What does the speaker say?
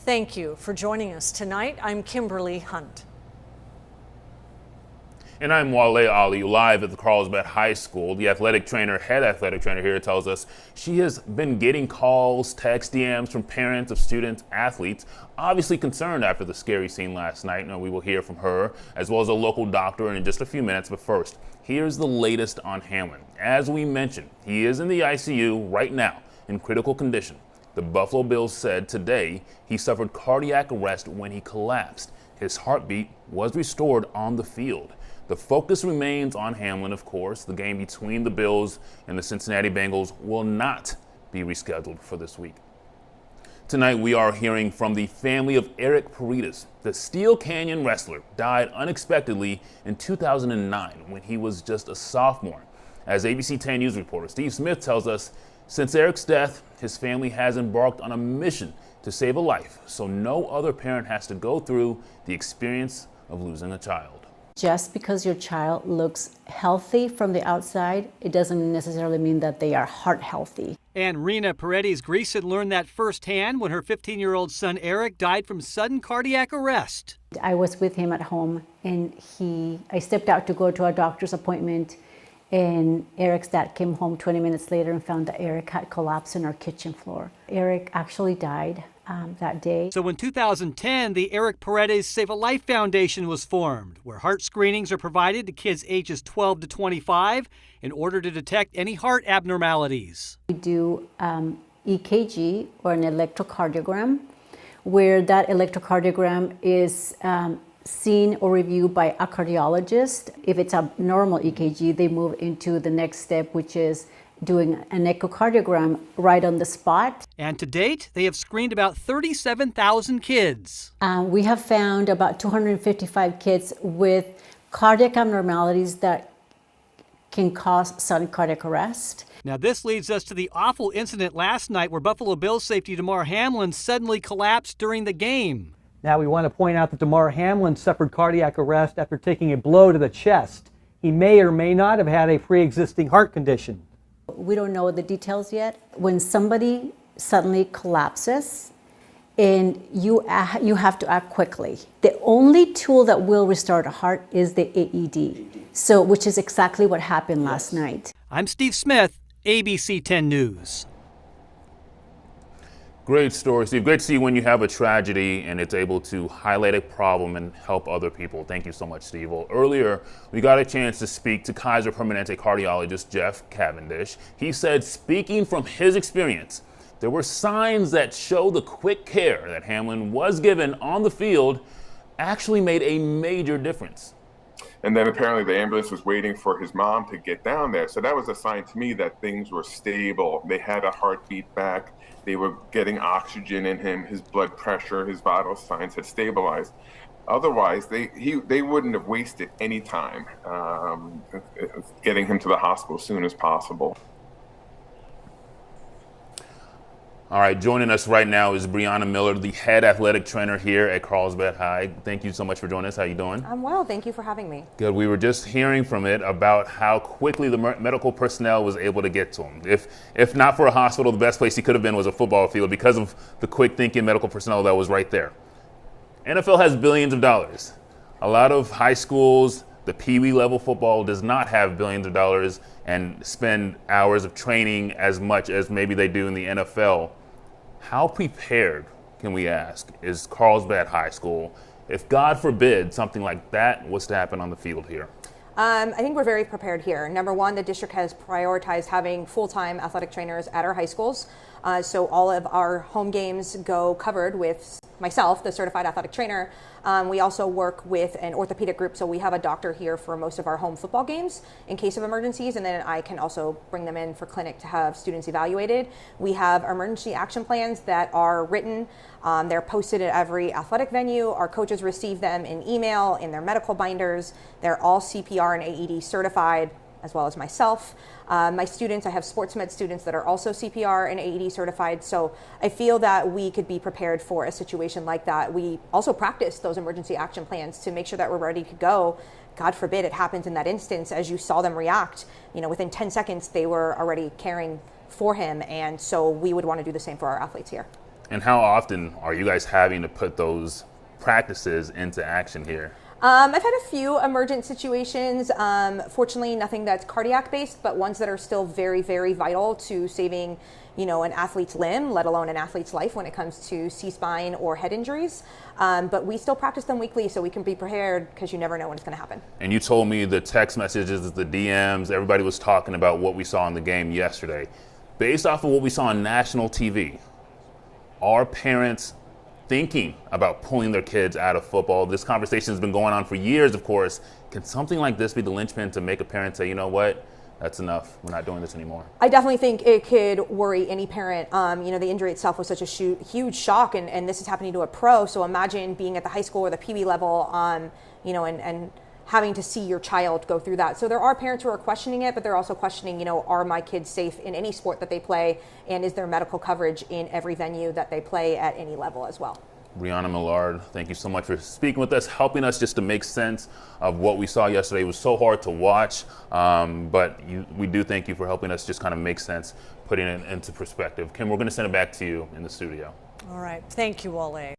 Thank you for joining us tonight. I'm Kimberly Hunt. And I'm Wale Aliyu, live at the Carlsbad High School. The head athletic trainer here tells us she has been getting calls, text, DMs from parents of students, athletes, obviously concerned after the scary scene last night. Now we will hear from her, as well as a local doctor in just a few minutes. But first, here's the latest on Hamlin. As we mentioned, he is in the ICU right now in critical condition. The Buffalo Bills said today he suffered cardiac arrest when he collapsed. His heartbeat was restored on the field. The focus remains on Hamlin, of course. The game between the Bills and the Cincinnati Bengals will not be rescheduled for this week. Tonight, we are hearing from the family of Eric Paredes. The Steel Canyon wrestler died unexpectedly in 2009 when he was just a sophomore. As ABC 10 News reporter Steve Smith tells us, since Eric's death, his family has embarked on a mission to save a life so no other parent has to go through the experience of losing a child. Just because your child looks healthy from the outside, it doesn't necessarily mean that they are heart healthy. And Rena Paredes-Greason learned that firsthand when her 15-year-old son Eric died from sudden cardiac arrest. I was with him at home, and I stepped out to go to a doctor's appointment, and Eric's dad came home 20 minutes later and found that Eric had collapsed on our kitchen floor. Eric actually died that day. So in 2010, the Eric Paredes Save a Life Foundation was formed, where heart screenings are provided to kids ages 12 to 25 in order to detect any heart abnormalities. We do EKG, or an electrocardiogram, where that electrocardiogram is seen or reviewed by a cardiologist. If it's a normal EKG, they move into the next step, which is doing an echocardiogram right on the spot. And to date, they have screened about 37,000 kids. We have found about 255 kids with cardiac abnormalities that can cause sudden cardiac arrest. Now this leads us to the awful incident last night where Buffalo Bills safety Damar Hamlin suddenly collapsed during the game. Now we want to point out that Damar Hamlin suffered cardiac arrest after taking a blow to the chest. He may or may not have had a pre-existing heart condition. We don't know the details yet. When somebody suddenly collapses, and you have to act quickly. The only tool that will restore the heart is the AED, which is exactly what happened last night. I'm Steve Smith, ABC 10 News. Great story, Steve. Great to see when you have a tragedy and it's able to highlight a problem and help other people. Thank you so much, Steve. Well, earlier, we got a chance to speak to Kaiser Permanente cardiologist Jeff Cavendish. He said, speaking from his experience, there were signs that show the quick care that Hamlin was given on the field actually made a major difference. And then apparently the ambulance was waiting for his mom to get down there. So that was a sign to me that things were stable. They had a heartbeat back. They were getting oxygen in him. His blood pressure, his vital signs had stabilized. Otherwise, they wouldn't have wasted any time getting him to the hospital as soon as possible. All right, joining us right now is Brianna Miller, the head athletic trainer here at Carlsbad High. Thank you so much for joining us. How you doing? I'm well. Thank you for having me. Good. We were just hearing from it about how quickly the medical personnel was able to get to him. If not for a hospital, the best place he could have been was a football field because of the quick thinking medical personnel that was right there. NFL has billions of dollars. A lot of high schools, the Pee Wee level football does not have billions of dollars and spend hours of training as much as maybe they do in the NFL. How prepared, can we ask, is Carlsbad High School if, God forbid, something like that was to happen on the field here? I think we're very prepared here. Number one, the district has prioritized having full-time athletic trainers at our high schools. So all of our home games go covered with myself, the certified athletic trainer. We also work with an orthopedic group, so we have a doctor here for most of our home football games in case of emergencies, and then I can also bring them in for clinic to have students evaluated. We have emergency action plans that are written. They're posted at every athletic venue. Our coaches receive them in email, in their medical binders. They're all CPR and AED certified, as well as myself. My students, I have sports med students that are also CPR and AED certified, so I feel that we could be prepared for a situation like that. We also practice those emergency action plans to make sure that we're ready to go. God forbid it happens in that instance. As you saw them react, within 10 seconds they were already caring for him, and so we would want to do the same for our athletes here. And how often are you guys having to put those practices into action here? I've had a few emergent situations. Fortunately, nothing that's cardiac based, but ones that are still very, very vital to saving, an athlete's limb, let alone an athlete's life when it comes to C-spine or head injuries. But we still practice them weekly so we can be prepared, because you never know when it's going to happen. And you told me the text messages, the DMs, everybody was talking about what we saw in the game yesterday. Based off of what we saw on national TV, are parents thinking about pulling their kids out of football? This conversation has been going on for years, of course. Can something like this be the linchpin to make a parent say, you know what, that's enough, we're not doing this anymore? I definitely think it could worry any parent. The injury itself was such a huge shock, and this is happening to a pro. So imagine being at the high school or the PB level, and having to see your child go through that. So there are parents who are questioning it, but they're also questioning, are my kids safe in any sport that they play? And is there medical coverage in every venue that they play at any level as well? Brianna Millard, thank you so much for speaking with us, helping us just to make sense of what we saw yesterday. It was so hard to watch, but we do thank you for helping us just kind of make sense, putting it into perspective. Kim, we're going to send it back to you in the studio. All right. Thank you, Wale.